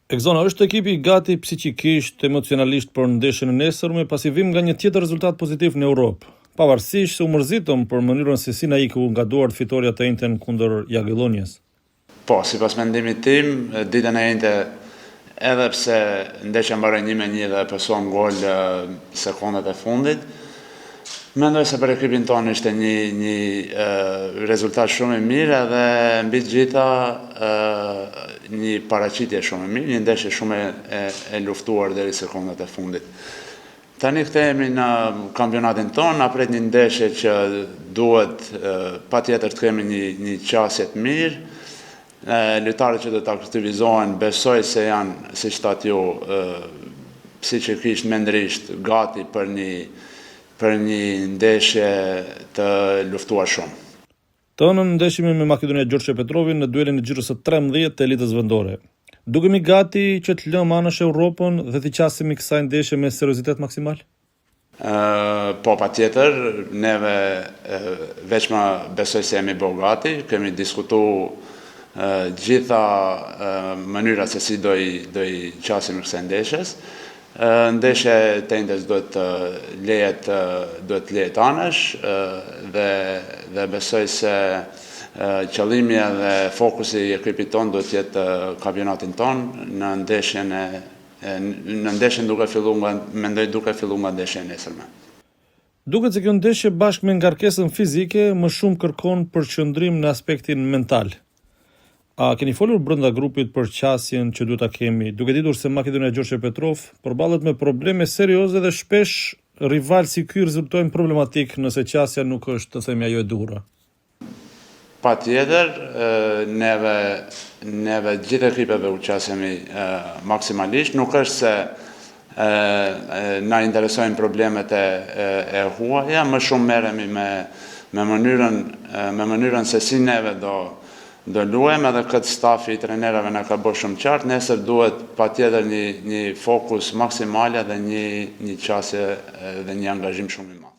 Exona është ekipi gati psiqikisht, emocionalisht për ndeshjen e nesërme pasi vim nga një tjetër rezultat pozitiv në Europë. Pavarësisht se u mërzitëm për mënyrën se si na iku nga duart fitoria të njëjtën kundër Jagiellonias. Po, sipas mendimit tim, ditën e njëjtë edhe pse ndeshja mbaroi 1-1 dhe pëson gol sekondat e fundit, mendoj se për ekipin tonë ishte një rezultat shumë i mirë edhe mbi të gjitha një paraqitje shumë e mirë, një ndeshje shumë e luftuar deri sekondat e fundit. Tani kthehemi në kampionatin tonë, na pret një ndeshje që duhet patjetër të kemi një qasje të mirë. Lojtarët që do ta aktivizohen besoj se janë, siç thatë ju, psiqikisht, mendrisht gati për një ndeshje të luftuar shumë. Të hënën ndeshemi me Maqedonia Gjorçe Petrovin në duelin e gjyrës së 13 të elitës vendore. Dukemi gati që të lëmë anësh Europën dhe të qasemi kësaj ndeshje me seriozitet maksimal? Po, patjetër, neve veç më besoj se jemi gati, kemi diskutuar gjitha mënyrat se si do i qasim kësaj ndeshjes. Ndeshje të njëjtës duhet lejet anësh dhe besoj se qëllimi dhe fokusi i ekipit tonë duhet jetë kampionatin tonë në ndeshjen duke filluar nga ndeshja e nesërme. Duket se kjo ndeshje bashkë me ngarkesën fizike më shumë kërkon përqendrim në aspektin mental. A keni folur brenda grupit për qasjen që duhet ta kemi, duke ditur se Maqedonia Gjorçe Petrov përballet me probleme serioze dhe shpesh rival si ky rezultojnë problematik nëse qasja nuk është, të themi, ajo e duhura? Patjetër, neve gjithë ekipeve u qasemi maksimalisht, nuk është se na interesojnë problemet e huaja, më shumë merremi me mënyrën se si neve do luajmë, edhe këtë stafi i trenerëve na ka bërë shumë qartë, nesër duhet patjetër një fokus maksimal dhe një qasje dhe një angazhim shumë i madh.